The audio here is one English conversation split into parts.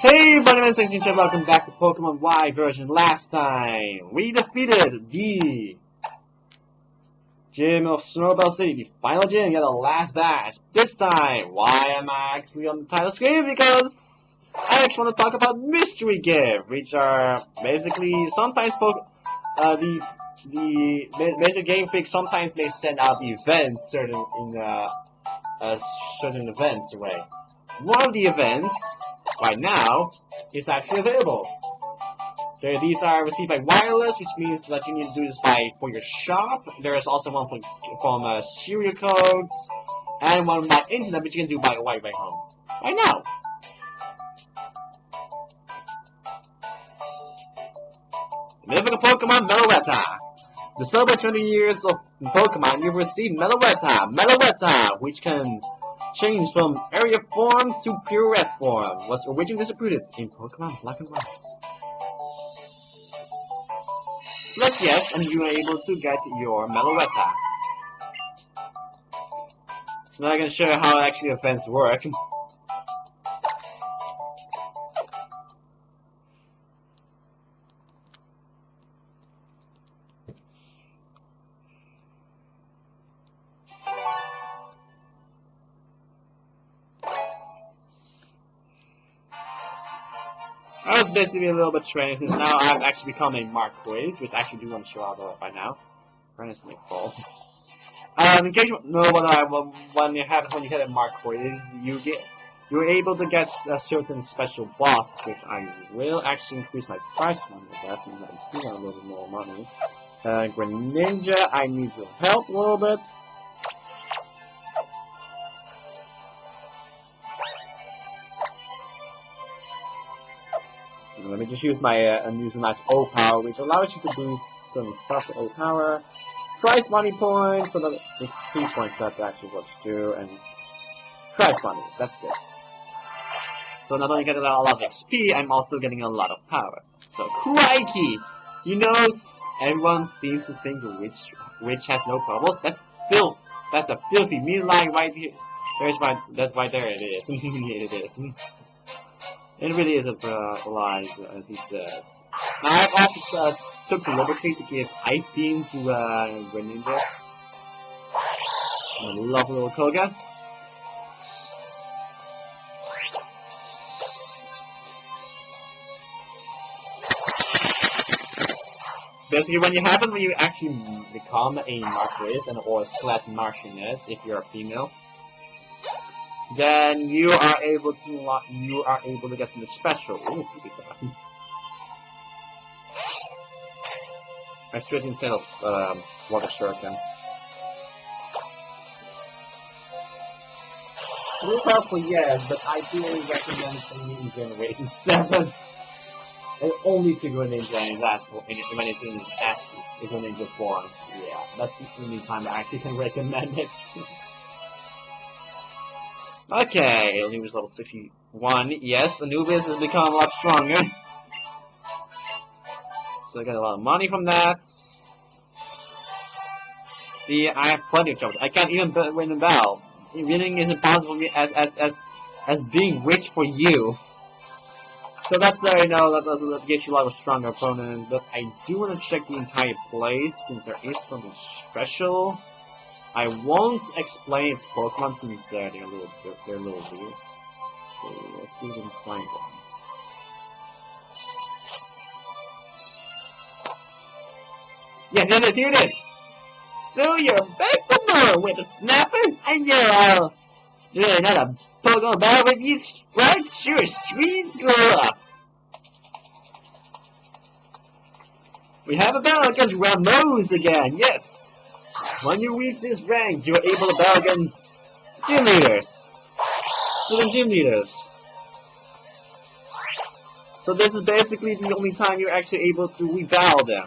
Hey, buddy, and welcome back to Pokemon Y version. Last time, we defeated the gym of Snowbell City, the final gym, the last batch. This time, why am I actually on the title screen? Because I actually want to talk about Mystery Gift, which are basically sometimes the major Game Freak sometimes may send out events certain events away. One of the events right now is actually available. So these are received by wireless, which means that you need to do this for your shop. There is also one from serial codes, and one by internet, which you can do by home. Right now. Mythical Pokemon Meloetta. To celebrate 20 years of Pokemon, you've received Meloetta, which can change from area form to pure red form, was originally distributed in Pokemon Black and White. Select yes, and you are able to get your Meloetta. So now I'm going to show you how actually events work. I was basically a little bit strange since now I've actually become a Marquise, which I actually do want to show out by now. Furnace may fall. In case you don't know when you get a Marquise, you're able to get a certain special boss, which I will actually increase my price on that since I do want a little bit more money. Greninja, I need your help a little bit. Let me just use my nice O power, which allows you to boost some special O power. Price money points, so that it's 3 points that actually works too, and price money, that's good. So not only getting a lot of XP, I'm also getting a lot of power. So crikey! You know, everyone seems to think the witch has no problems. That's filth. That's a filthy mean lie right here. That's why there it is. It is. It really is a lie, as he says. Now, I've also took the liberty to give Ice Beam to Greninja. A lovely little Koga. Basically, when you actually become a Marquise or / Marchioness, if you're a female, then you are able to get something special. Ooh, I switched instead of Water Shuriken. It is helpful, yes, but I do recommend using Generation 7. And only to Greninja, and that's when it's in Greninja form. Yeah, that's the only time I actually can recommend it. Okay, Anubis level 61. Yes, Anubis has become a lot stronger. So I got a lot of money from that. See, I have plenty of jobs. I can't even win a battle. Winning is impossible for me as being rich for you. So that's that gets you a lot of stronger opponents. But I do want to check the entire place since there is something special. I won't explain its Pokemon since they're a little weird. So let's see if we can find one. Yes, here it is! So you're back for more with a snapper, and you're not a Pokemon battle with you, right? Sure, streets go up! We have a battle against Ramos again, yes! When you reach this rank, you are able to battle against gym leaders. So this is basically the only time you're actually able to rebattle them.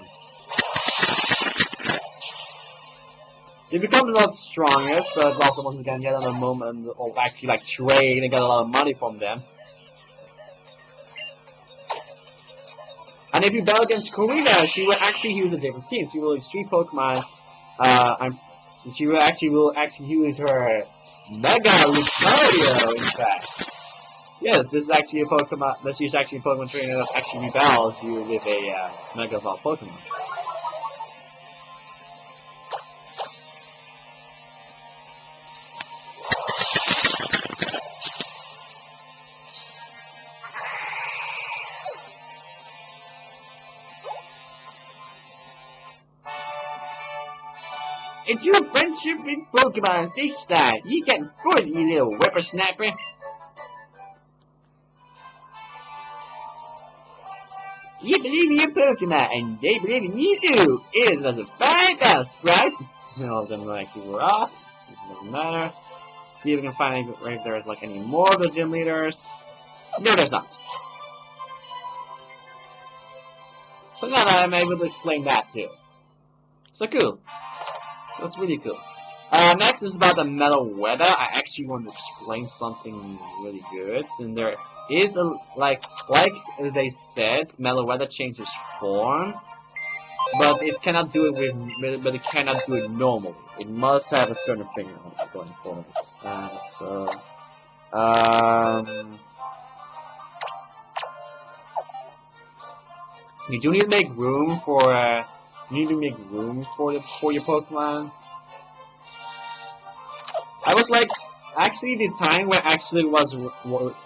They become a lot stronger, so it's also once again get on a moment of actually trade and get a lot of money from them. And if you battle against Karina, she will actually use a different team. She will use 3 Pokemon. She will actually use her Mega Lucario, in fact. Yes, this is actually a Pokemon. This is actually a Pokemon trainer that actually rebels you with a Mega Evolved Pokemon. It's your friendship with Pokemon this time. You get good, you little whippersnapper. You believe in your Pokemon, and they believe in you too. It was a fine battle, Sprout. All of them actually were off. It doesn't matter. See if we can find if there's like any more of the gym leaders. No, there's not. So now that I'm able to explain that too. So cool. That's really cool. Next is about the metal weather. I actually want to explain something really good. And there is a like they said, metal weather changes form, but it cannot do it it cannot do it normally. It must have a certain thing going for it. You do need to make room for your Pokemon. I was like, actually, the time where I actually was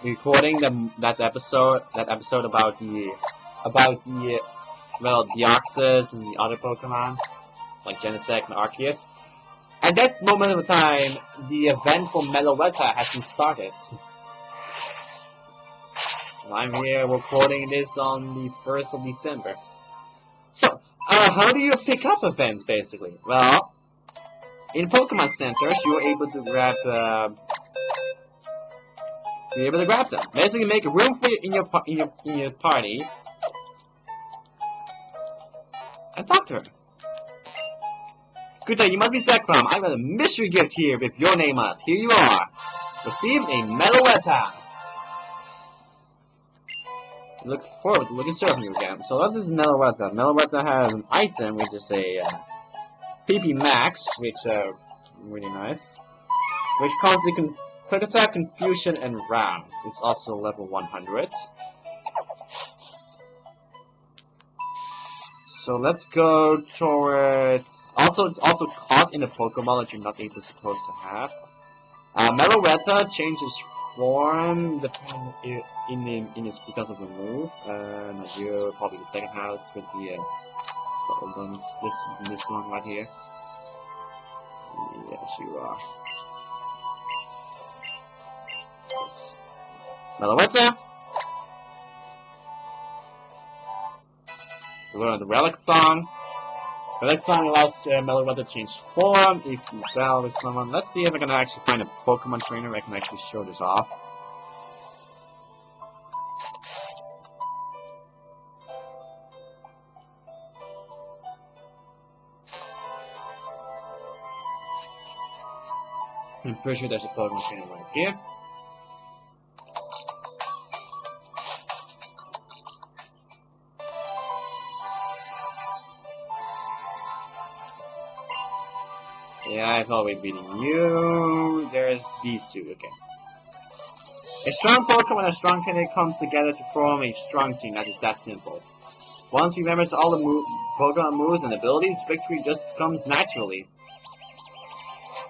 recording that episode about the Deoxys and the other Pokemon, like Genesect and Arceus. At that moment of time, the event for Meloetta has been started. I'm here recording this on the 1st of December. So, how do you pick up events, basically? Well, in Pokemon Centers, you're able to grab them. Basically, make room for in your party and talk to her. Good day, you must be Zekrom. I've got a mystery gift here with your name on it. Here you are. Receive a Meloetta. Look forward to looking serving you again. So what is Meloetta? Meloetta has an item which is a PP Max, which really nice. Which comes with Quick Attack, Confusion, and Round. It's also level 100. So let's go towards. Also, it's also caught in a Pokeball that you're not supposed to have. Meloetta changes form depending in its because of the move. You're probably the second house with the this one right here. Yes, you are. Meloetta. We're on the Relic Song. Relic Song allows Meloetta to change form if you battle with someone. Let's see if I can actually find a Pokemon trainer where I can actually show this off. I'm pretty sure there's a Pokemon trainer right here. Yeah, I thought we'd beating you. There's these two, okay. A strong Pokemon and a strong candidate comes together to form a strong team. That is that simple. Once you remember all the Pokemon moves and abilities, victory just comes naturally.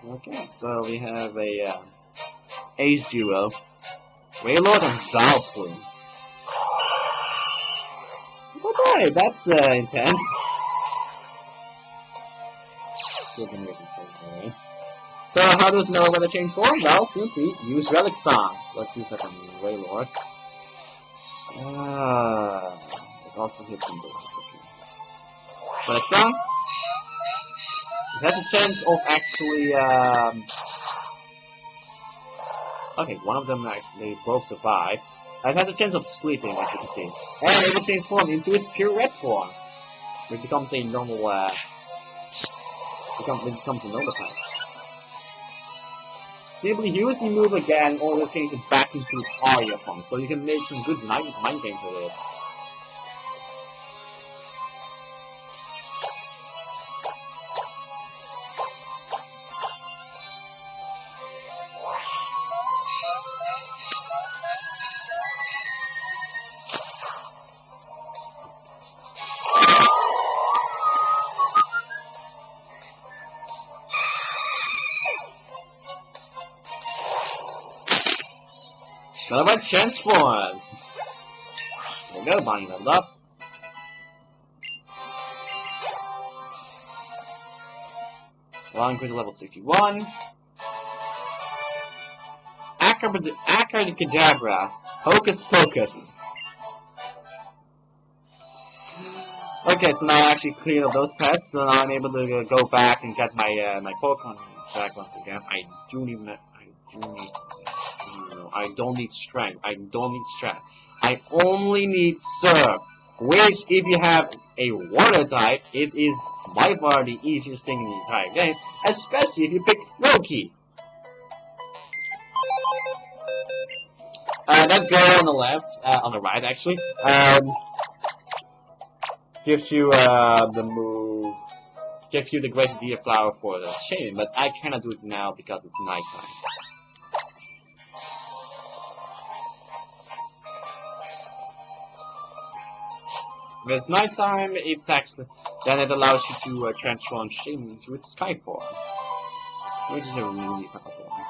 Okay, so we have a Ace Duo. Wailord and Zalflin. Okay, that's intense. So how does Meloetta change form? Well, simply use Relic Song. Let's see if I can Wailord. It also hits him. Relic Song. It has a chance of actually, okay, one of them actually both survive. It has a chance of sleeping, as you can see. And it will transform into its pure red form. Which becomes a normal, becomes a normal type. Simply use the move again in order to change it back into its Aria form, so you can make some good mind games with it. What about transform? There we go, Bonnie leveled up. Long to level 61. Abracadabra. Hocus pocus. Okay, so now I actually cleared up those tests, so now I'm able to go back and get my my Pokemon back once again. I don't need strength. I don't need strength. I only need Surf, which if you have a water type, it is by far the easiest thing in the entire game, especially if you pick Loki. That girl on the left, on the right actually, gives you the move, gives you the Grace Deer Flower for the chain, but I cannot do it now because it's nighttime. When it's nighttime, it's actually, then it allows you to transform Shame into its Sky form, which is a really powerful one.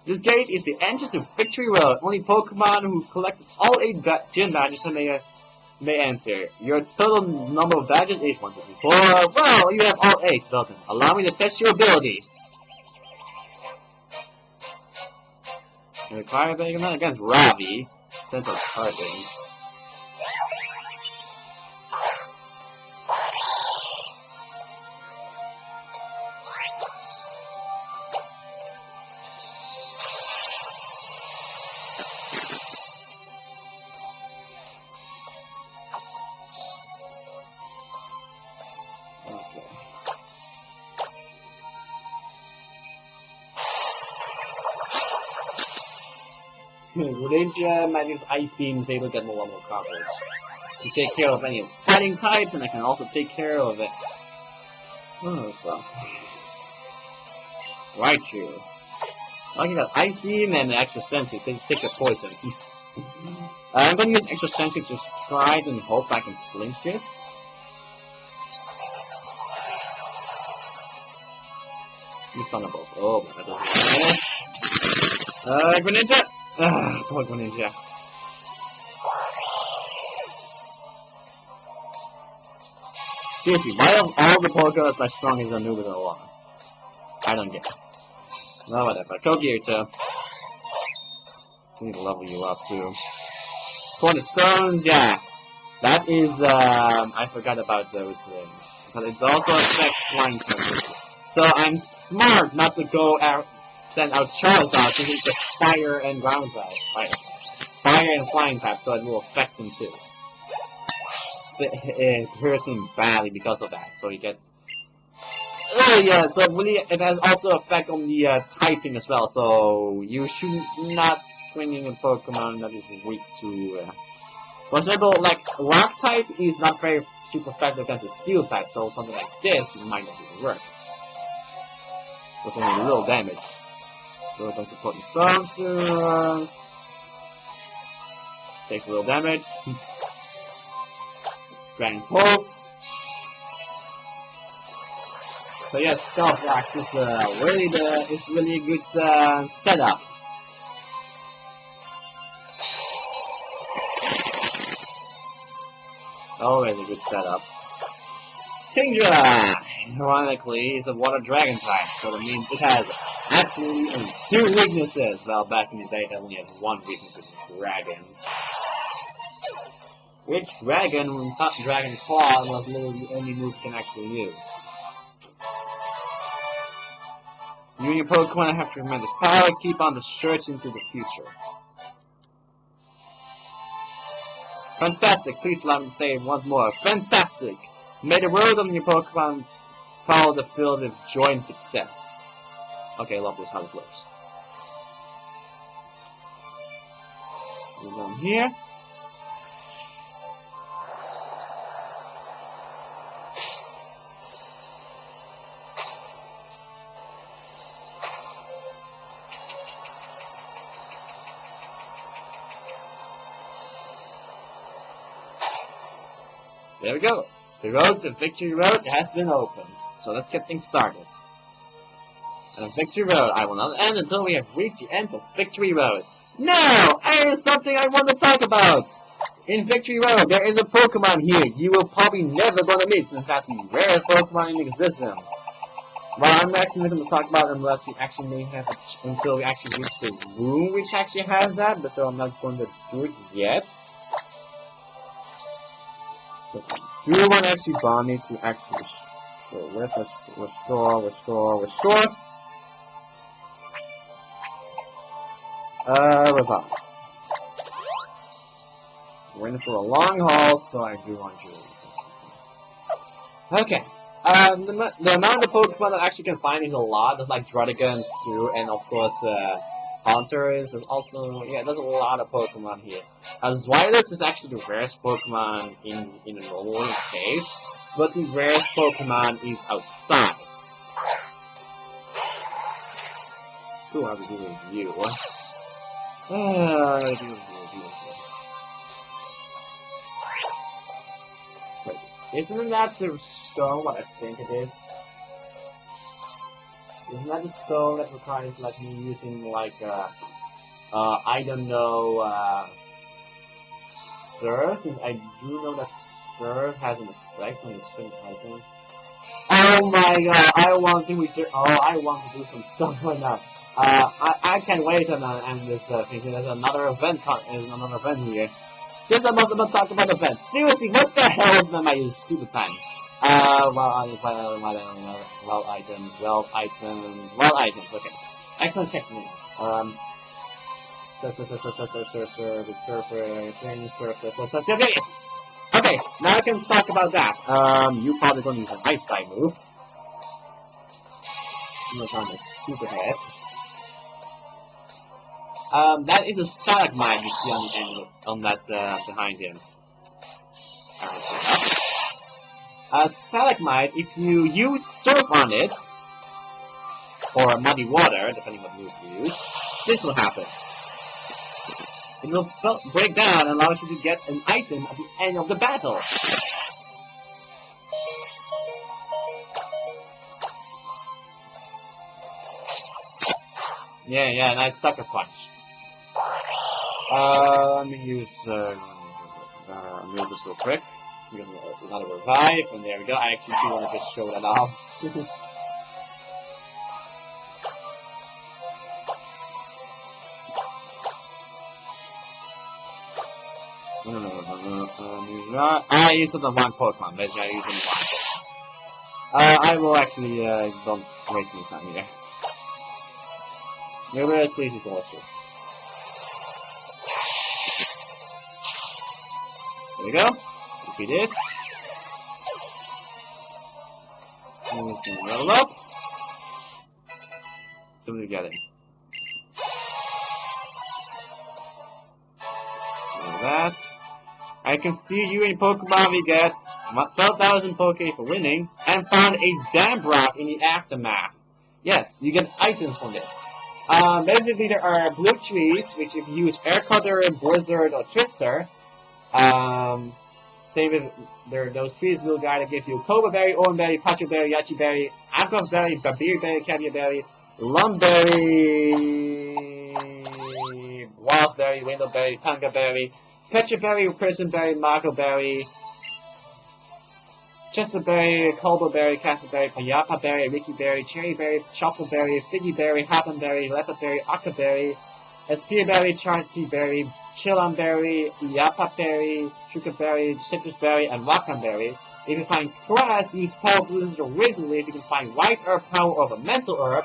This gate is the entrance to Victory Road. Only Pokemon who collect all 8 gym badges may enter. Your total number of badges is 1, 2, 3, 4. Well, you have all 8, doesn't. Allow me to test your abilities. Fire Bakerman against Ravi. Sense of targeting. Greninja Magic's Ice Beam is able to get more coverage. To take care of any fighting types, and I can also take care of it. Oh, so. Right here. I can got Ice Beam and Extra Sensitive to take the poison. I'm gonna use Extra Sensitive to try it and hope I can flinch it. You Thunderbolt. Oh, that doesn't matter. Greninja! Poor Greninja. Seriously, why are all the Pokemon as strong as Anubis and Alana? I don't get it. No, whatever. Kogirta. I need to level you up too. Pointed Stones, yeah. That is, I forgot about those things. But it also affects flying types. So I'm smart not to go out, send out Charizard to hit the fire and ground type. Fire and flying type, so it will affect him too. It hurts him badly because of that, so he gets... Oh yeah, so really, it has also effect on the typing as well, so you should not bring in a Pokemon that is weak to... For example, like, Rock type is not very super effective against the Steel type, so something like this might not even work. With only a little damage. So we're going to put in some takes a little damage. Grand Pulse. So yeah, Stealth Rock is really a good setup. Always a good setup. Kingdra! Ironically, is a water dragon type, so that means it has absolutely 2 weaknesses. Well, back in the day, it only had 1 weakness, which is dragon. Which dragon, when top Dragon Claw, was literally the only move you can actually use. You and your Pokemon have tremendous power, keep on the search into the future. Fantastic, please allow me to say it once more. Fantastic! May the world of your Pokemon follow the field of joy and success. Okay, I love this, how it looks. Move on here. There we go. The road to Victory Road has been opened. So let's get things started. Victory Road. I will not end until we have reached the end of Victory Road. No! There is something I want to talk about! In Victory Road, there is a Pokemon here you will probably never gonna meet, since that's the rarest Pokemon in existence. Well, I'm actually not gonna talk about it unless we actually may have it until we actually reach the room which actually has that, but so I'm not going to do it yet. So, do you want to actually bond me to actually restore? Revive. We're in for a long haul, so I do want you to. Okay. The amount of Pokemon that I actually can find is a lot. There's like Druddigons too, and of course, Haunters. There's also, there's a lot of Pokemon here. Zwilus is actually the rarest Pokemon in the normal case, but the rarest Pokemon is outside. Who are we doing with you? Wait, isn't that the stone what I think it is? Isn't that the stone that requires like me using like I don't know Surf? And I do know that Surf has an effect on the certain item. Oh my god, I want to do some stuff right now. I can't wait and this thing. There's another event here. Just about to talk about events. Seriously, what the hell is my stupid time? Well items, okay. Excellent technique. Okay, now I can talk about that. You probably gonna use an ice type move. Look on the stupid head. That is a stalagmite you see on the end on that behind him. A stalagmite, if you use surf on it, or muddy water, depending what move you use, this will happen. It will break down and allows you to get an item at the end of the battle. Yeah, nice sucker punch. Let me use this real quick. We're gonna another revive, and there we go. I actually do want to just show that off. I use it on one Pokemon, basically I use it on one. I will actually don't waste any time here. Maybe please is also. There we go. Defeat it. And we can level up. So we get it. Like that. I can see you in Pokemon we get 12,000 Poke for winning, and found a damp rock in the aftermath. Yes, you get items from this. Basically there are blue trees, which if you use Air Cutter, Blizzard, or Twister, those trees will either give you Cobra Berry, Oran Berry, Pacho Berry, Yachi Berry, Aqua Berry, Babir Berry, Caviar Berry, Lum Berry, Wasp Berry, Window Berry, Tanga Berry, Petra Berry, Prison Berry, Marco Berry, Chester Berry, Colbo Berry, Castle Berry, Payapa Berry, Ricky Berry, Cherry Berry, Chocolate Berry, Figgy Berry, Happen Berry, Leopard Berry, Akka Berry, Espia Berry, Charity Berry, Chilam Berry, Yapa Berry, Sugar Berry, Citrus Berry, and Wakam Berry. If you find Grass, use Power Blizzard originally. If you can find White Herb, Power of a Mental Herb.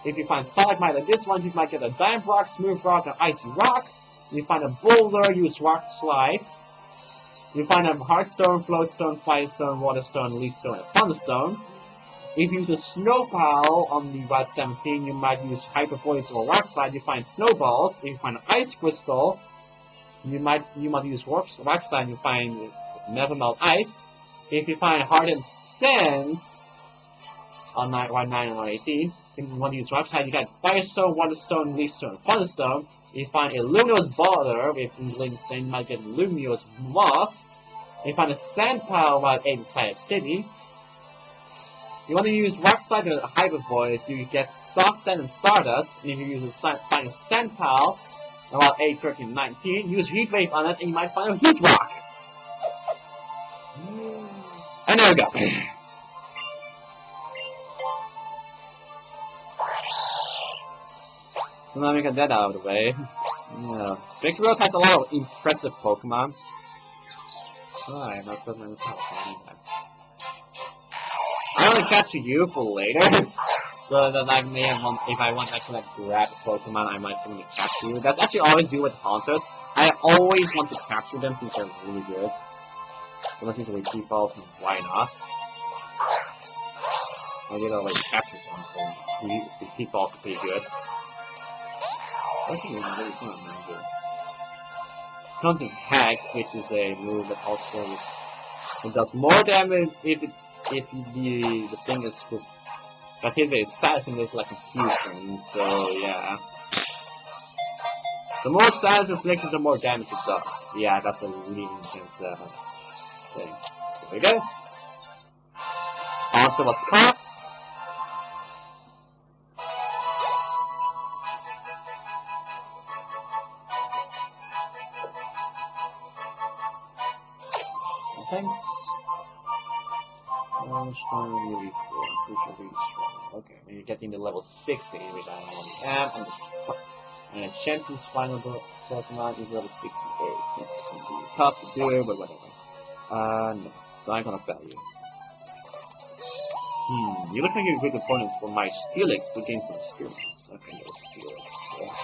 If you find Stalagmite like this one, you might get a Damp Rock, Smooth Rock, and Icy Rock. If you find a Boulder, use Rock Slide. If you find a Heartstone, Floatstone, Firestone, Waterstone, Leafstone, and Thunderstone. If you use a Snowpile on the Route 17, you might use Hyper Voice or Rock Slide. You find Snowballs. If you find an Ice Crystal, you might use Rock Slide. You find Never Melt Ice. If you find Hardened Sand on Route 9 and Route 18, if you want to use Rock Slide, you got Firestone, Waterstone, Leafstone, Thunderstone. If you find a Luminous Boulder with Links, then you might get Luminous Moss. If you find a Sand Pile Route 8 inside a city, You want to use Rock Slide or Hyper Voice, you get Soft Sand and Stardust, and if you use a Final Sand Pal, about 8, 13, 19, use Heat Wave on it, and you might find a Heat Rock. And there we go. So now we get that out of the way. Yeah. Big Road has a lot of impressive Pokemon. Oh, I have no Pokemon I want to capture you for later. So that I may have one, if I want to actually like grab a Pokemon, I might want to capture you. That's actually always do with Hunters. I always want to capture them since they're really good. Unless it's a default, why not? I did already capture them, so the default's pretty good. I think it's really fun, man, good. Counting Hex, which is a move that also it does more damage if the thing is with but his status in this like a fusion, so yeah. The more status inflicted, the more damage it does. Yeah, that's a really intense thing. There we go. Answer was caught. Thanks. Strong, really crucial, really strong. Okay, when you're getting to level 60, which I already am, and a Champion's final Pokemon is level 68. That's gonna be tough to do, but whatever. No. So I'm gonna fail you. You look like you're good opponents for my Steelix to gain some experience. Okay, no Steelix. Yeah.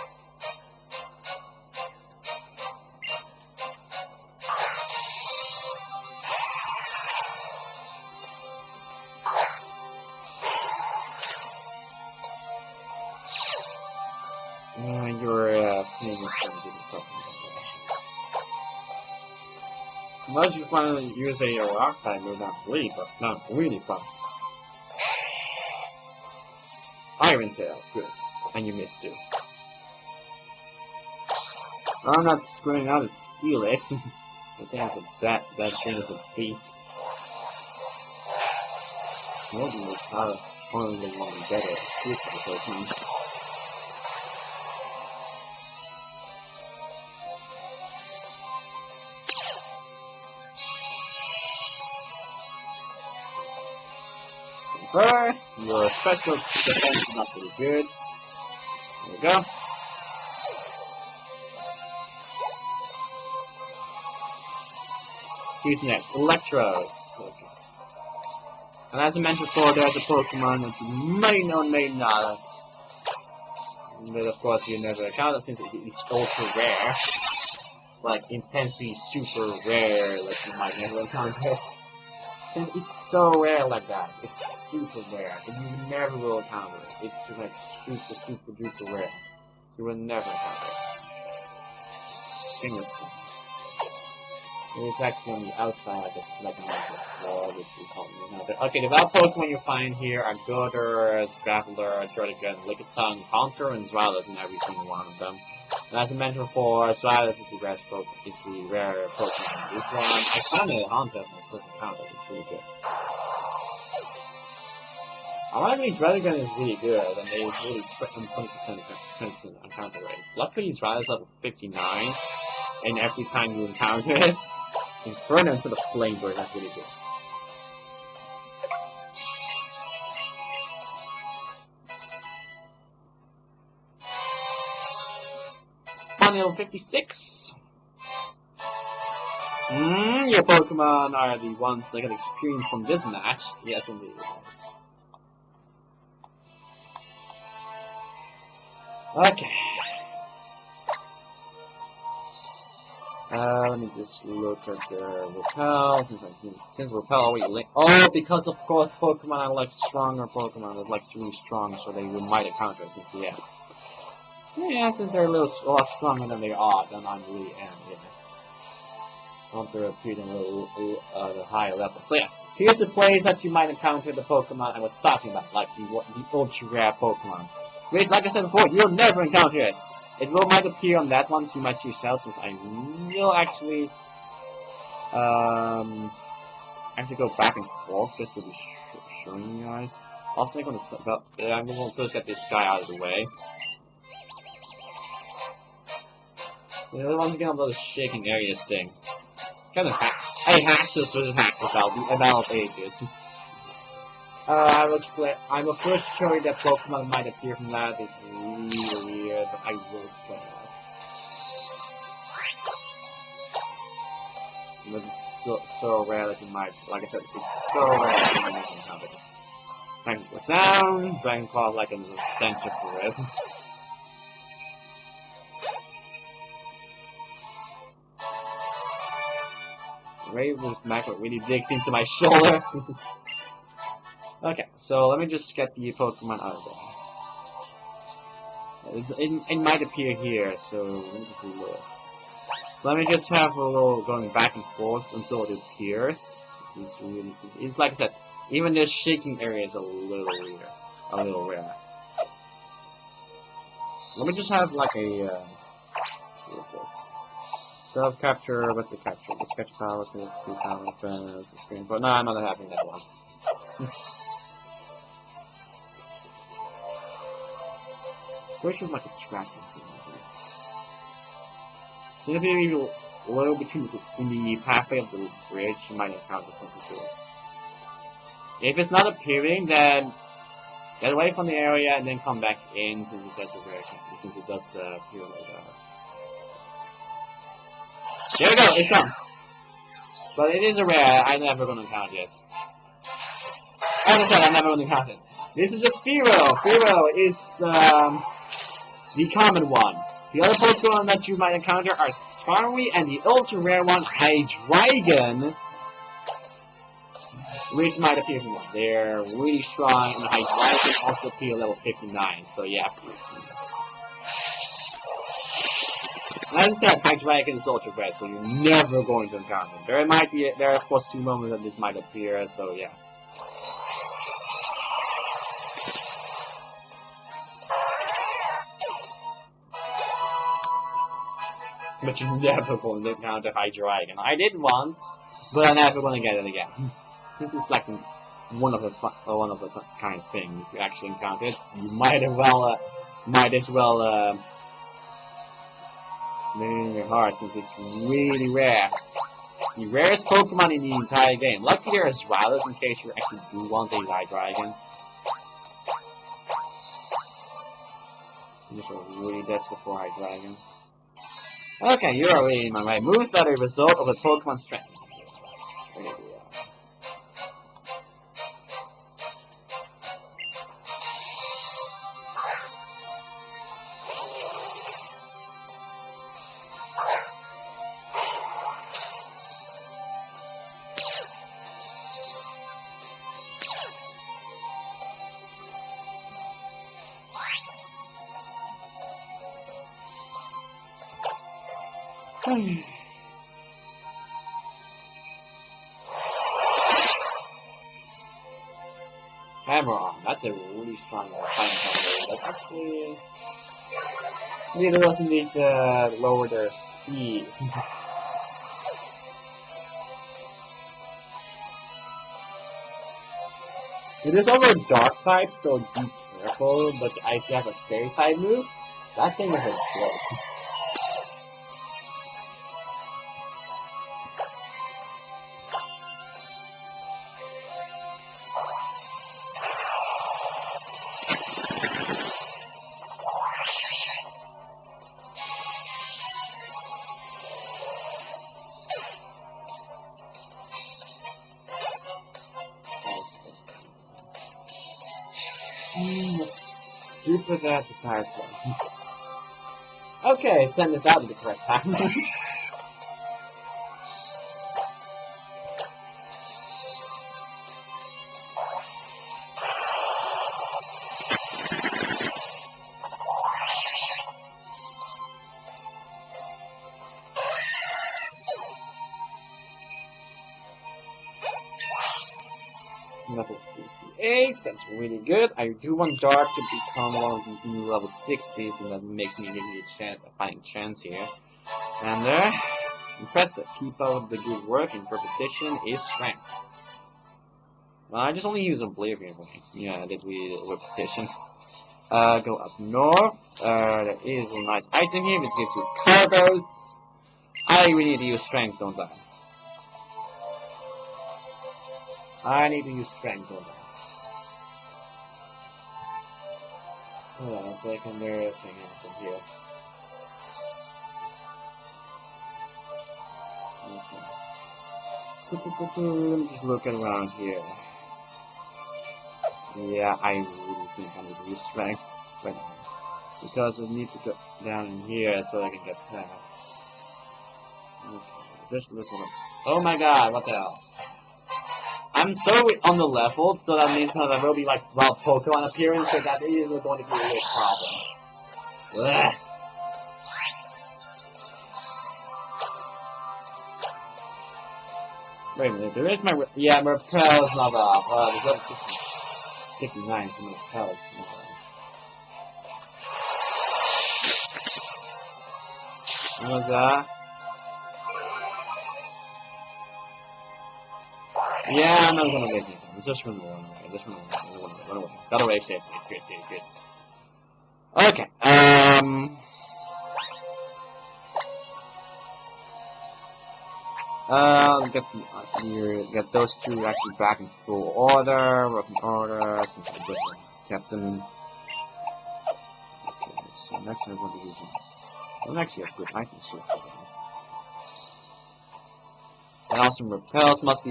Unless you want to use a rock type move, not really fun. Iron Tail, good. And you missed too. I'm not screwing out its Steelix. I think it's that thing is a beast. Maybe it's not only one better Pokemon. Your special defense is not really good. There we go. Who's next? Electrode. Okay. And as I mentioned before, there's a Pokemon that you may know, may not. But of course, you never encounter since it's ultra rare. Like intensely super rare, like you might never encounter. And it's so rare like that. It's super rare. And you never will encounter it. It's just like super duper rare. You will never encounter it. Fingers crossed. It's actually on the outside of like a magic wall, which is helping. Okay, the wild Pokemon you find here are Goder, Graveler, Turtlegun, Lickitung, Haunter, and Zwilus in every single one of them. And as I mentioned before, Zwilus is the rare Pokemon. This one, I found it Haunter as my first encounter. It's really good. Ironically, Turtlegun is really good, and they really 20% encounter rate. Luckily, Zwilus level 59, and every time you encounter it, Inferno instead of Flame Bird, that's really good. Level 56. Your Pokemon are the ones that get experience from this match. Yes, indeed. Okay. Let me just look at the Repel. Since Repel already linked. Oh, because of course Pokemon are like stronger Pokemon. They're like really strong, so they might encounter it since yeah. Yeah, since they're a lot stronger than they are, then I'm really am, yeah. Want to appear in a little the higher level. So yeah, here's the place that you might encounter the Pokemon I was talking about, like the ultra rare Pokemon. Which, like I said before, you'll never encounter it. It might appear on that one, so you might choose yourself, since I will actually go back and forth just to be showing you guys. Also, I'm gonna first get this guy out of the way. Once again, I'm those shaking areas thing. Kind of I hacked this versus hacked without the amount of ages. I will first show you that Pokemon might appear from that. It's really weird, but I will explain that. But it's so rare that you might, like I said, it's so rare that you might encounter it. Dragon goes down, Dragon Claw is like an extension for it. Raven's Macro really digs into my shoulder. Okay, so let me just get the Pokemon out of there. It might appear here, so let me just look. Let me just have a little going back and forth until it appears. It's like I said, even this shaking area is a little weird, a little rare. Let me just have like a what's this? Self-capture, what's the capture? The sketch power, what's the power, the screen, but no, I'm not having that one. Where should like a tracking thing here? So if you low between in the pathway of the bridge, you might encounter something cool. If it's not appearing, then get away from the area and then come back in since it does appear later. There we go, it's done. But it is a rare, I'm never gonna encounter it. As I said, I'm never gonna encounter it. This is a Fearow. Fearow is the common one. The other Pokemon that you might encounter are Starmie and the ultra rare one, Hydreigon, which might appear from them. They're really strong, and Hydreigon also appear level 59, so yeah. As I said, Hydreigon is ultra rare, so you're never going to encounter them. There are of course 2 moments that this might appear, so yeah. But you're never going to encounter Hydreigon. I did once, but I'm never going to get it again. This is like one of the kind of things. If you actually encounter it, you might as well lay in your heart since it's really rare. The rarest Pokemon in the entire game. Lucky there is Rylus in case you actually do want a Hydreigon. I'm just really desperate for Hydreigon. Okay, you're already in my way. Moves are a result of a Pokemon strength. There we are. Hammer Arm, that's a really strong fighting combo. That's actually... Neither doesn't need to lower their speed. It is over dark type, so be careful, but if you have a fairy type move, that thing is a joke. Super that the fire one. Okay, send this out at the correct time. Level 58, that's really good. I do want Dark to become one of the new level 60s, and that makes me really a fighting chance here. And impressive. Keep up the good work, and repetition is strength. Well, I just only use Oblivion Ring. Yeah, I did repetition. Go up north. There is a nice item here which gives you cargoes. I really need to use strength, don't I? I need to use strength, don't I? Hold on a second, there's a thing from here. Okay. Just looking around here. Yeah, I really think I need to use strength right now. Because I need to go down in here so I can get past. Okay, just look at them. Oh my god, what the hell? I'm so on the level, so that means that there will be like wild Pokemon appearing, so that is going to be a real problem. Ugh. Wait a minute, there is my yeah, my repel is not off. There's level 69, so my repel is not off. What was that? Yeah, I'm not gonna waste anything. I'm just gonna run away. Just run away. Got away safely. Good. Okay. Get those two actually back in full order. Working order. Since I just kept them. Okay, so next I'm going to use them. I don't actually have good items here for them. And also repels must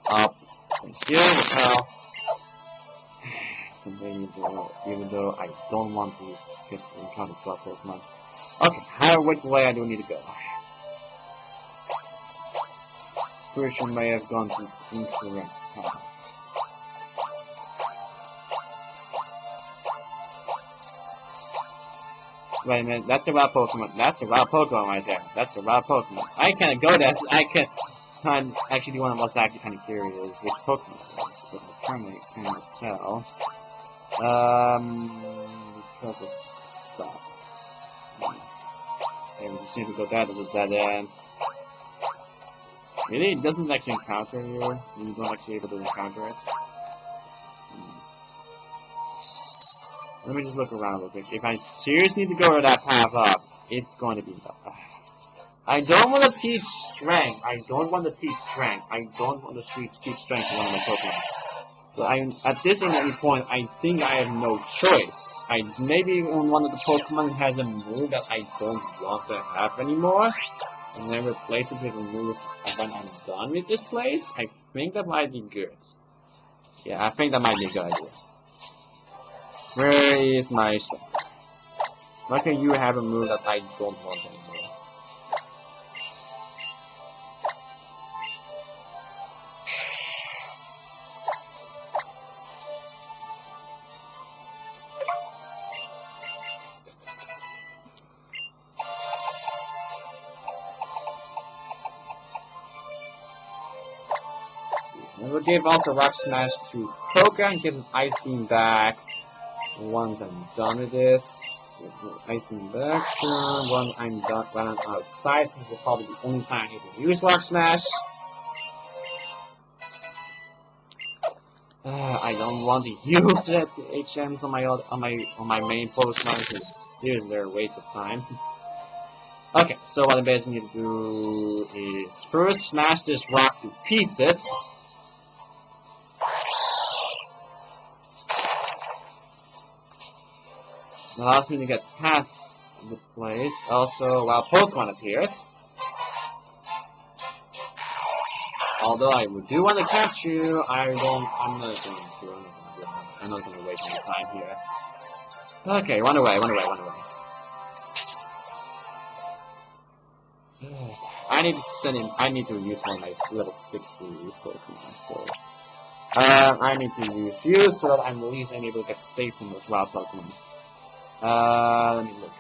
up. Thank you, repel. Even though I don't want to get encounter drop Pokemon. Okay, which way I do need to go? Version may have gone to incorrect path. Wait a minute, that's a raw Pokemon. That's a raw Pokemon right there. That's a raw Pokemon. I can't go there. I can't. Actually, one of us actually kind of curious which Pokemon it is, but I cannot tell. Because of stop. Okay, we just need to go down to the dead end. Really? It doesn't actually encounter you? You don't actually able to encounter it? Let me just look around real quick. If I seriously need to go to that path up, it's going to be tough. I don't want to teach strength. I don't want to teach strength to one of my Pokemon. So at this point, I think I have no choice. Maybe one of the Pokemon has a move that I don't want to have anymore, and then replace it with a move when I'm done with this place. I think that might be good. Yeah, I think that might be a good idea. Where is my stuff? Why can you have a move that I don't want anymore? And we'll give also Rock Smash to Poka and give him Ice Beam back. Once I'm done with this, Ice Beam back. Once I'm done, when I'm outside, this will probably be the only time I need to use Rock Smash. I don't want to use the HMs on my main Pokemon because seriously they're a waste of time. Okay, so what I basically need to do is first smash this rock to pieces. Allows me to get past the place. Also, while Pokemon appears. Although I do want to catch you, I'm not going to waste any time here. Okay, run away. I need to use one of my level 60 Pokemon, so I need to use you so that I'm at least able to get safe from those wild Pokemon. Let me look.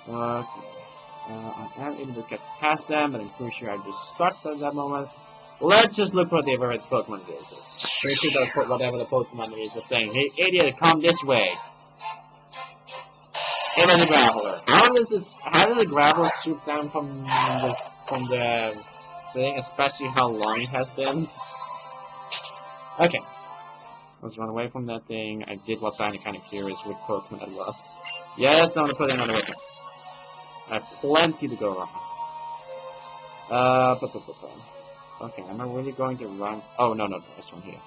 Okay. I am able to get past them, but I'm pretty sure I just stuck at that moment. Let's just look for whatever the Pokemon is. Pretty sure that whatever the Pokemon is saying, hey idiot, come this way. Same as a graveler. How does the graveler shoot down from the thing, especially how long it has been? Okay. Let's run away from that thing. I did what's kind of curious with Pokemon as well. Yes, I'm gonna put in another weapon. I have plenty to go around. Okay, am I really going to run? Oh, no, this one here.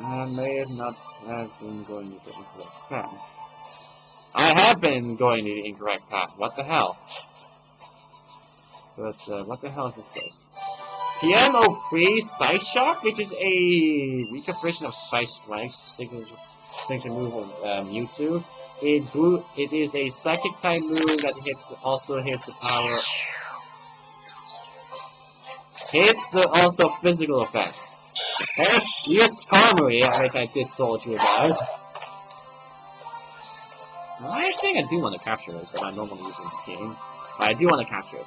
I may not have been going to the incorrect path. I have been going to the incorrect path. What the hell? But, what the hell is this place? TM03 Size Shock, which is a weaker version of Size Strike, signature move of Mewtwo. It is a psychic type move that also hits the power. Hits the also physical effects. And it's Karmory, which I did told you about. I think I do want to capture it, but I don't want to use it in the game. But I do want to capture it.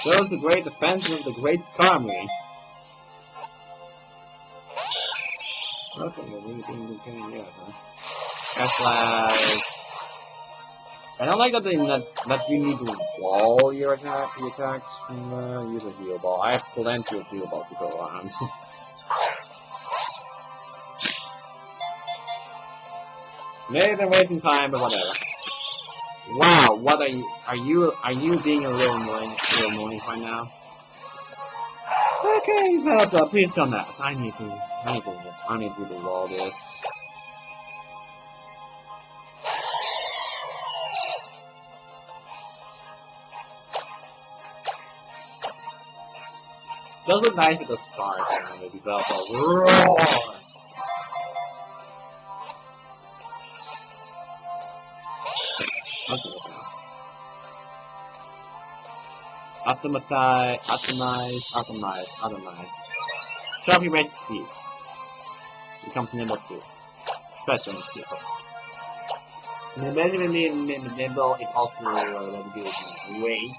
Shows the great defense of the great Karmory. Okay, we're really getting here, huh? That's like... I don't like that that you need to wall your attacks. Use a heal ball. I have plenty of heal balls to go around. Maybe they're wasting time, but whatever. Wow, what are you being a little annoying right now? Okay, Zelda, please come out. I need to do all this. Does look nice at the start, and maybe Zelda roar. Optimize. Sharply rate speed. Becomes nimble too. Special speed. Nimble, it also will be weight.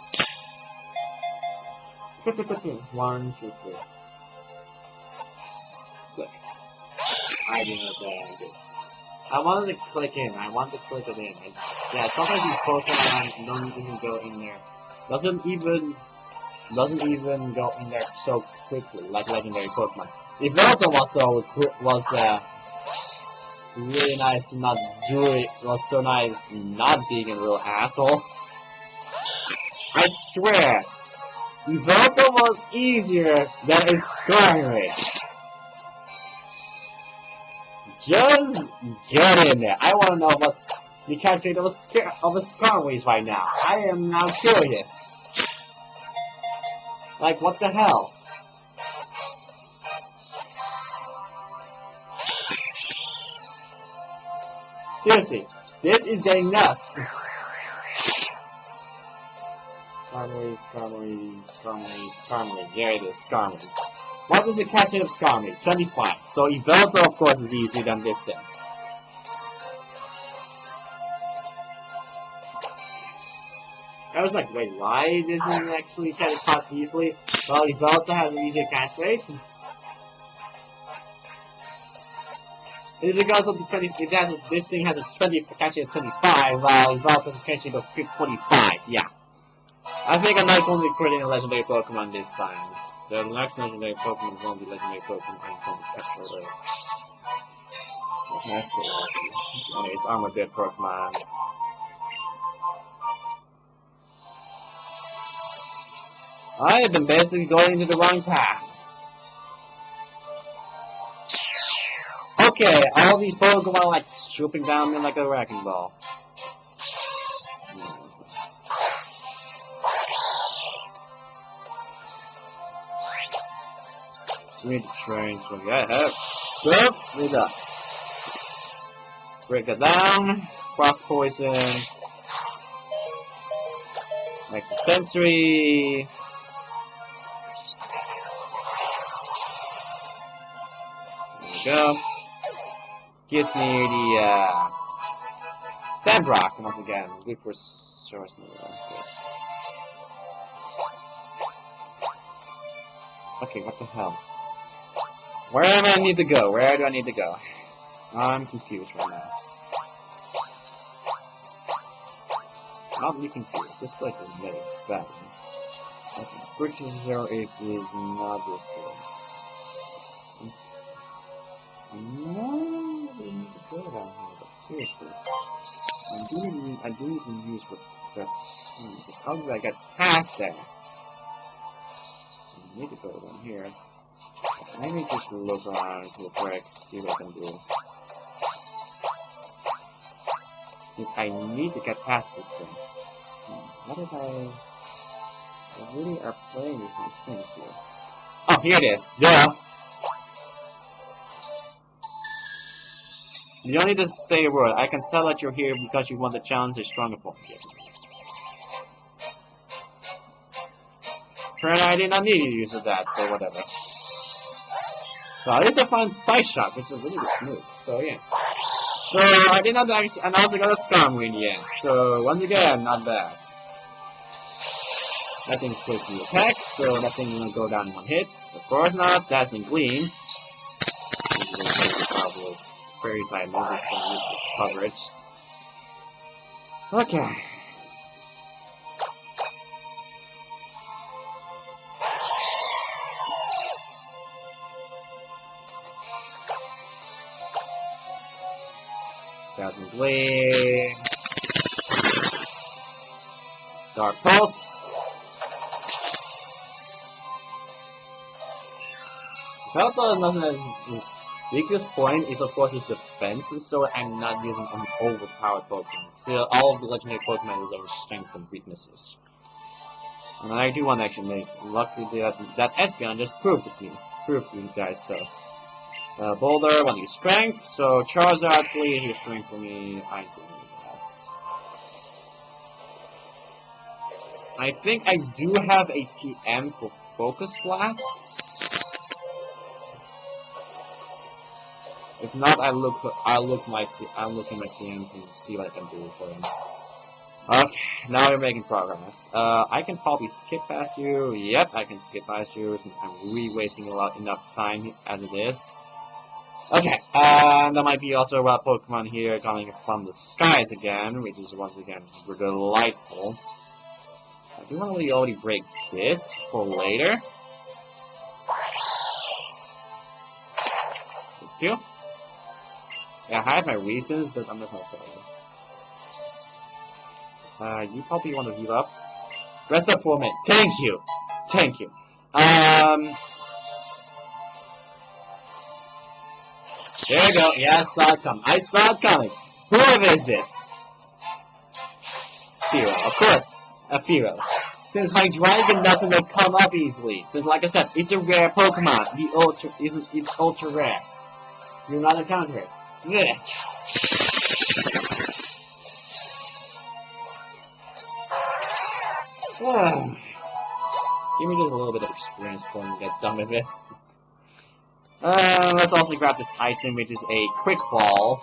1, 2, 3. Click. I didn't know that I did. I wanted to click in. I want to click it in. Yeah, sometimes these Pokemon don't even go in there. Doesn't even go in there so quickly, like legendary Pokemon. If Velta was really nice to not do it, was so nice not being a real asshole. I swear, Velta was easier than a Skarmory. Just get in there. I want to know what the character of a Skarmory right now. I am now curious. Like, what the hell? Seriously, this is getting nuts. Skarmory. There it is, Skarmory. What is the catching of Skarmory? 25. So Evelta, of course, is easier than this thing. I was like, wait, why doesn't it actually catch it caught easily? Well, Evelta has an easier catch rate. It's because of the 20, this thing has a 20 catch rate of 25, while Evelta's catch rate of 45, yeah. I think I'm not only creating a legendary Pokemon this time. The next legendary Pokemon won't be legendary Pokemon, I'm going to capture it. Okay, it's Armored Dead Pokemon. I have been basically going into the wrong path. Okay, all these Pokemon are like swooping down me like a wrecking ball. Read the trains from your head. Good, read up. Break it down. Cross poison. Make the sensory. There we go. gives me the bedrock once again. Good for source. Okay, what the hell? Where do I need to go? Where do I need to go? I'm confused right now. Not really confused, just like a minute back. Okay, purchase 08 is not this good. No, we need to go down here, but seriously. I do need to use what that's. How did I get past there? I need to go down here. Let me just look around real quick, see what I can do. I need to get past this thing. What did I really are playing with these things here? Oh, here it is. Duh! You don't need to say a word. I can tell that you're here because you want to challenge a strong opponent here. Apparently I did not need you to use that, so whatever. So I used to find side shot, which is really good move. So yeah. So I did not actually, and I also got a strong in the end. So once again, not bad. That thing's supposed to attack, so that thing will go down in one hit. Of course not, that's in gleam. This is probably very tight move with coverage. Okay. Thousand Blade. Dark Pulse. Pelpa his biggest point is of course his defense, so I'm not using an overpowered Pokemon. Still, all of the legendary Pokemon have their own strengths and weaknesses. And I do want to actually make luckily that Espeon just proved to you guys so. Boulder, want to use strength, so Charizard, please use strength for me. I do need that. I think I do have a TM for Focus Blast. If not, I'll look in my TM to see what I can do for him. Okay, now we're making progress. I can probably skip past you. Yep, I can skip past you since I'm really wasting enough time as it is. Okay, there might be also a Pokemon here coming from the skies again, which is once again delightful. I do want to already break this for later. Thank you. Yeah, I have my reasons, but I'm not gonna tell you. You probably want to heal up. Rest up for a minute. Thank you. Thank you. There we go. Yeah, I saw it coming. I saw it coming. Whoever is this? Fearow. Of course. A Fearow. Since my dragon doesn't come up easily. Since, like I said, it's a rare Pokemon. It's ultra rare. You're not encounter it. Yeah. Give me just a little bit of experience before we get done with it. Let's also grab this item, which is a Quick Ball.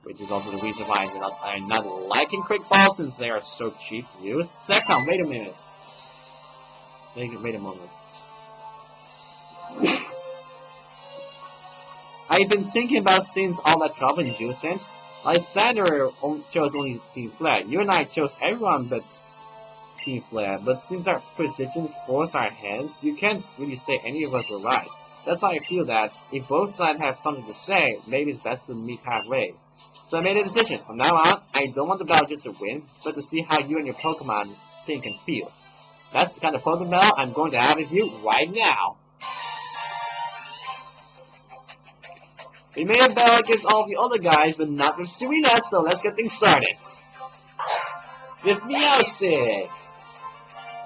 Which is also the reason why I'm not liking Quick Balls, since they are so cheap to use. Second, wait a minute. Wait a moment. I've been thinking about since all that trouble you sent. Lysander chose only Team Flare. You and I chose everyone but Team Flare. But since our positions force our hands, you can't really say any of us are right. That's why I feel that if both sides have something to say, maybe it's best to meet halfway. So I made a decision. From now on, I don't want the battle just to win, but to see how you and your Pokemon think and feel. That's the kind of Pokemon battle I'm going to have with you right now. We made a battle against all the other guys, but not with Serena, so let's get things started. With Meowstic!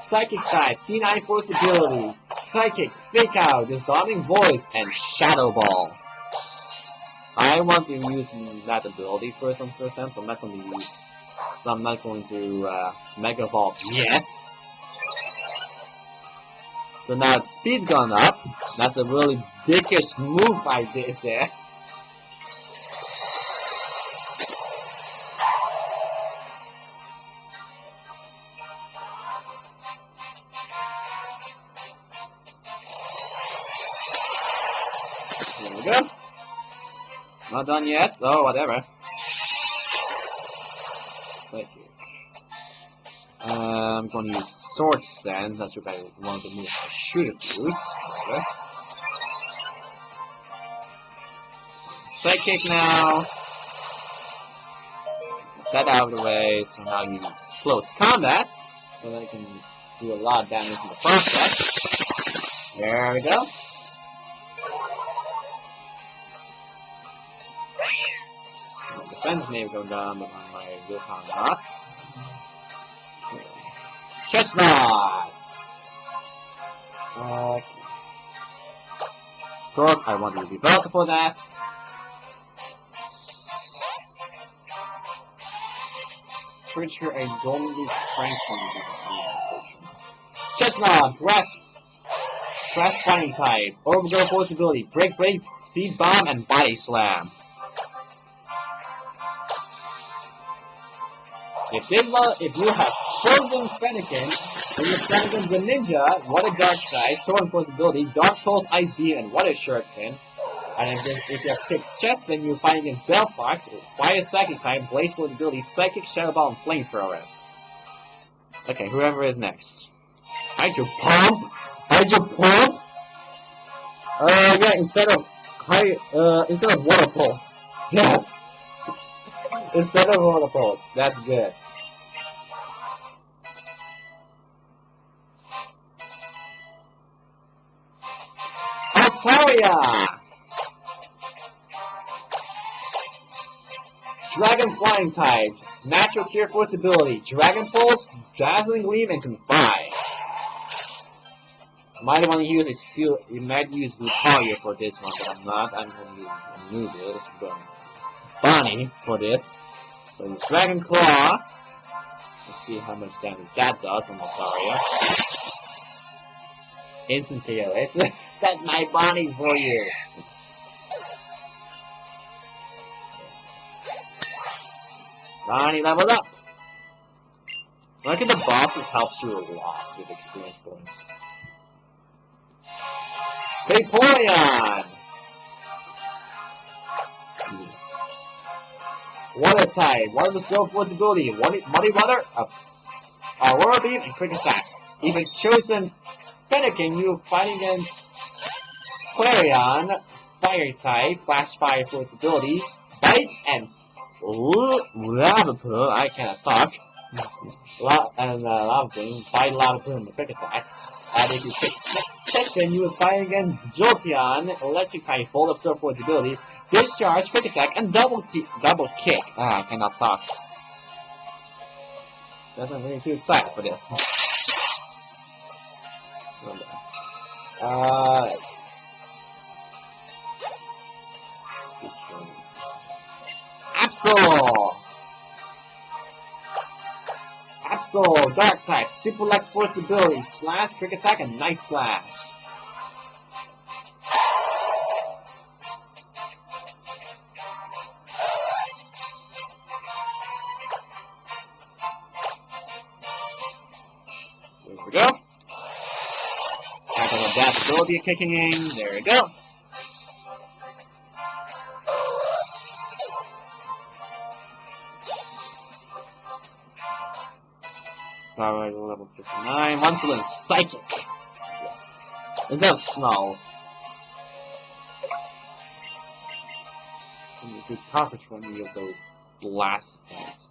Psychic type, P9 Force ability, Psychic, Fake Out, Dissolving Voice, and Shadow Ball. I want to use that ability first, so I'm not going to use. So I'm not going to Mega Evolve yet. So now its speed's gone up. That's a really dickish move I did there. go. Not done yet, so whatever. Thank you. I'm going to use sword stance. That's what I want to move. I should have used. Okay. Sidekick now. Get that out of the way. So now use close combat, so that I can do a lot of damage in the process. There we go. Defense may go down, but on my willpower not. Chestnut! Of course, I want to be better for that. Pretty sure I don't need strength on this. Chestnut! Grass fighting type. Overgrow force ability. Break, seed bomb, and body slam. If you have chosen Fennekin, then your Fennekin's a ninja, what a dark side, sword force ability, dark souls ID, and what a shuriken. And if you have picked chest, then you fight against Bellfox, fire psychic type, blaze force ability, psychic, shadow ball, and flamethrower. Okay, whoever is next. Hydro pump? Yeah, instead of water pulse. Yes! Instead of water pulse. That's good. Altaria! Dragon flying type. Natural cure force ability. Dragon pulse, dazzling gleam, and confine. You might want to use a skill. You might use Lucario for this one, but I'm not. I'm going to use a new build. Bonnie for this. So use Dragon Claw. Let's see how much damage that does on Lucario. Instant KO. That's my Bonnie for you. Bonnie leveled up. Look at the bosses helps you a lot with experience points. Vaporeon! Water type. One of the skill force ability. Muddy Water, Aurora Beam, and Quick Attack. If it's chosen Fennekin, you fight against Clarion, Fire type, Flash Fire force ability, Bite, and Lava Pool. I cannot talk. Lava Pool, Bite, Lava Pool, and Quick Attack. And if you pick Section, you will fight against Jolteon, Electric type, Full Absorb force ability, Discharge, Quick Attack, and Double Kick. I cannot talk. I'm really too excited for this. Absol, Dark type, Super Light Force ability, Slash, Quick Attack, and Night Slash. There we go. Tackle adaptability kicking in. There we go. Power level 59. Once Psychic. Yes. It does snow. And you could profit from any of those blast things.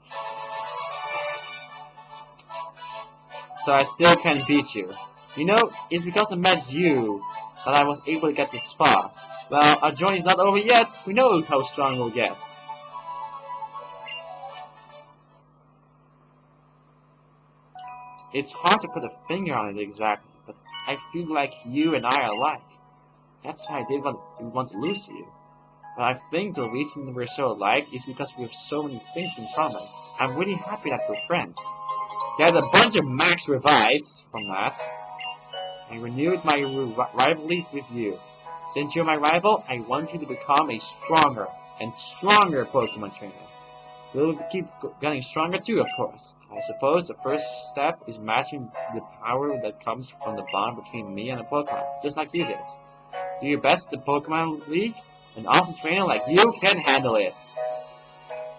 So I still can't beat you. You know, it's because I met you that I was able to get this far. Well, our journey's not over yet. We know how strong we'll get. It's hard to put a finger on it exactly, but I feel like you and I are alike. That's why I didn't want to lose you. But I think the reason we're so alike is because we have so many things in common. I'm really happy that we're friends. There's a bunch of max revives from that. I renewed my rivalry with you. Since you're my rival, I want you to become a stronger and stronger Pokemon trainer. We'll keep getting stronger too, of course. I suppose the first step is matching the power that comes from the bond between me and a Pokemon, just like you did. Do your best at the Pokemon League, An awesome trainer like you can handle it.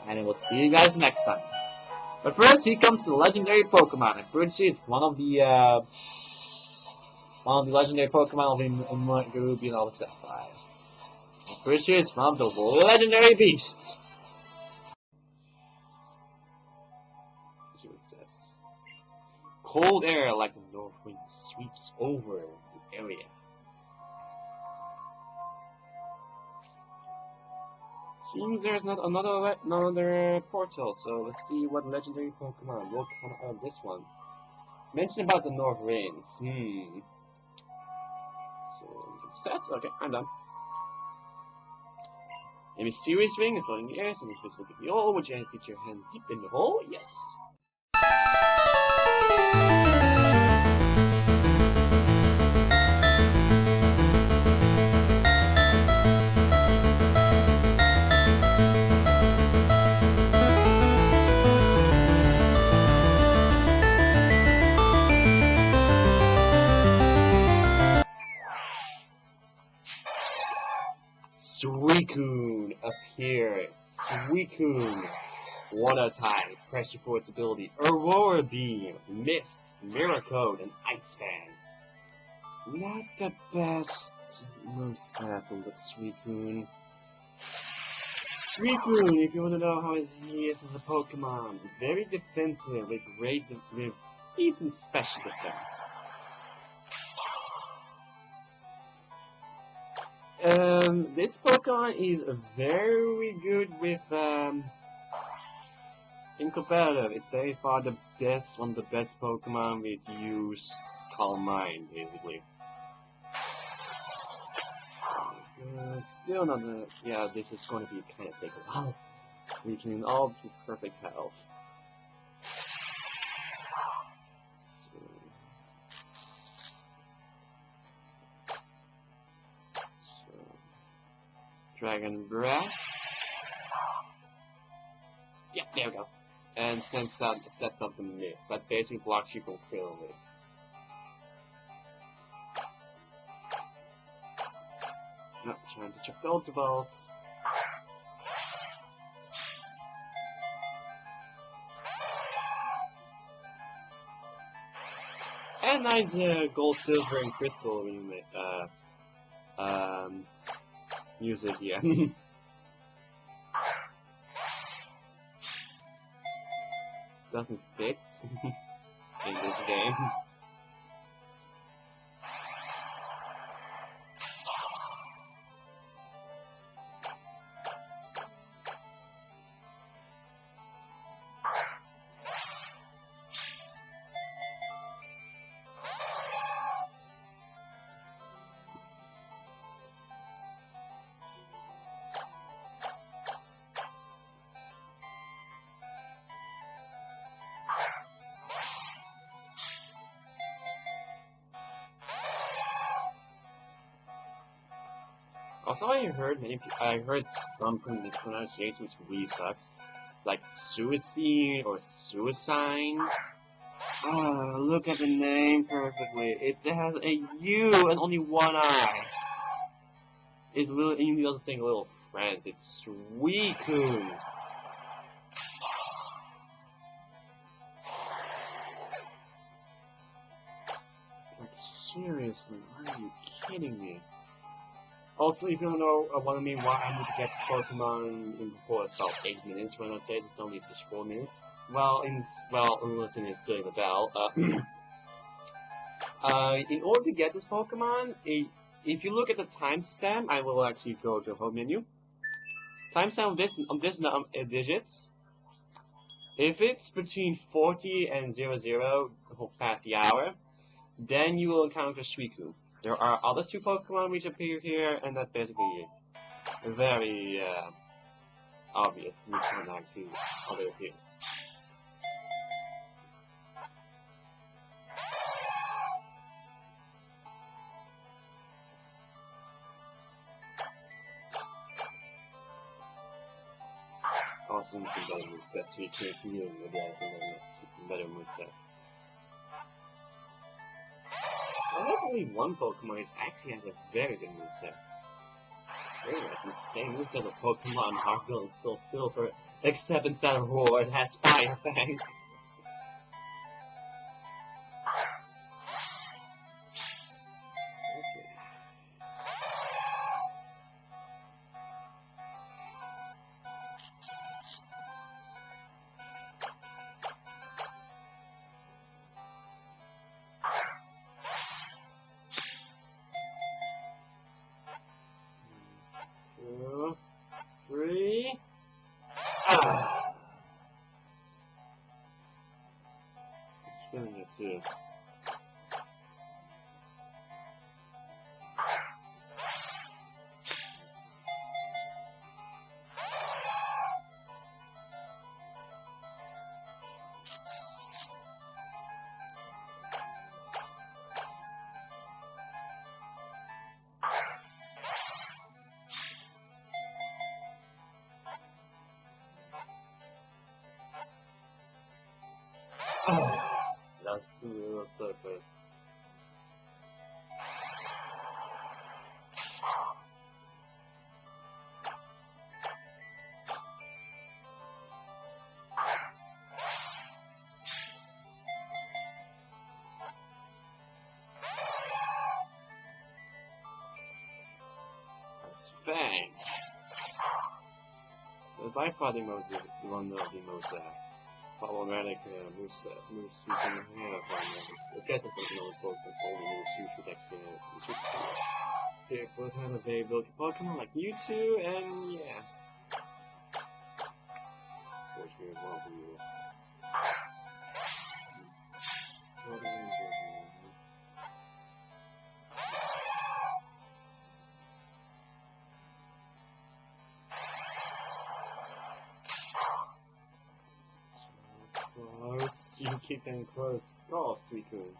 And we'll see you guys next time. But first, here comes the legendary Pokemon. I'm pretty sure it's one of the legendary Pokemon of my group, you know, set 5. I'm pretty sure it's one of the legendary beasts. Let's see what it says. Cold air like a north wind sweeps over the area. Seems there's not another portal, so let's see what legendary Pokemon will come out of this one. Mention about the North Winds. So sets. Okay, I'm done. A mysterious ring is floating in the air, so it's supposed to look at the hole. Would you put your hand deep in the hole? Yes. Suicune appeared. Suicune. Water type, pressure for its ability, Aurora Beam, Mist, Mirror Code, and Ice Fan. Not the best moveset from the Suicune. Suicune, if you want to know how he is as a Pokemon, very defensive with decent special defense. This Pokemon is very good with in competitive. It's very far the best, one of the best Pokemon with use Calm Mind, basically. Still not yeah, this is going to be kind of take a while. Reaching all to perfect health. Dragon Breath. Yeah, there we go. And sets up the Mist. That basically blocks you from killing it. Not trying to check the Ultra Balls. And nice gold, silver, and crystal music here. Doesn't fit in this game. Also, I heard some pronunciations which really sucks, like suicide or suicide. Ah, look at the name perfectly. It has a U and only one I. It's little, and the other thing, little friends. It's Suicune. Like seriously, are you kidding me? Also, if you don't know what I mean, why I need to get Pokemon in before it's about 8 minutes, when I say it's only just 4 minutes. Well, unless it's doing the bell. In order to get this Pokemon, if you look at the timestamp, I will actually go to the home menu. Timestamp on this digits. If it's between 40 and 00 past the hour, then you will encounter Suicune. There are other 2 Pokemon which appear here, and that's basically very obvious which one actually other appear. Awesome better moveset, so you can't heal with that better moveset. Well, there's only one Pokemon that actually has a very good moveset. Dang, this other Pokemon Heartville is still silver, except instead of roar, it has fire fangs. Two, three. Ah! It's feeling it too. That's the little surface. Bang! The by-fighting mode is one of the most problematic moves you can have right now. I guess it's not supposed to only moves you should pick what kind of availability Pokemon like Mewtwo and yeah. Which we want to do. Close. You keep getting close. Oh, Suicune.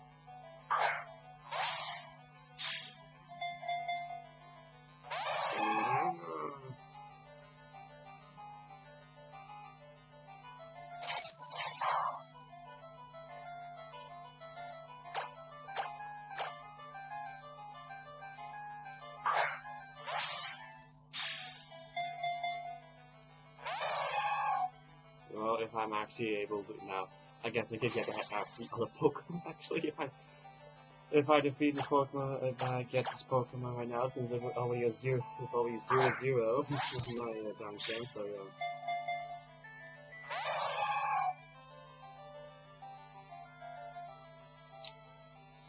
Well, if I'm actually able to now, I guess I could get the heck out of the other Pokemon actually if I defeat this Pokemon, if I get this Pokemon right now, since it's only a 0, it's only 0-0, this is my down game, so yeah.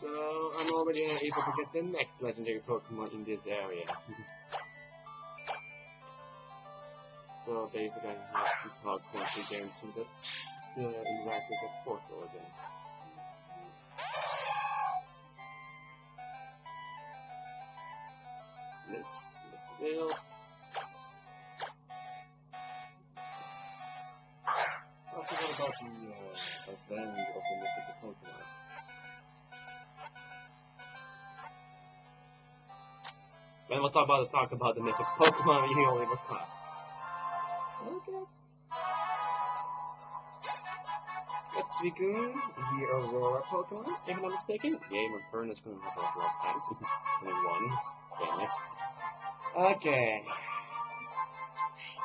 So I'm already able to get the next legendary Pokemon in this area. So basically I have to talk once again to interact with the portal again. Let's build. I forgot about the advantage of the mythical Pokemon. When we'll talk about the mythical Pokemon, you only will class. Okay. Let's Suicune, the Aurora Pokemon, if I'm not mistaken. Game of Furnace going to have Aurora times. Only one. Damn it. Okay.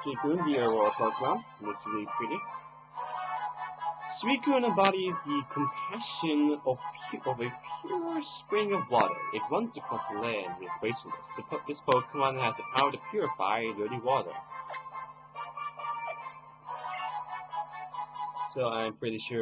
Suicune, the Aurora Pokemon. Looks really pretty. Suicune embodies the compassion of a pure spring of water. It runs across the land with gracefulness. This Pokemon has the power to purify dirty water. So I'm pretty sure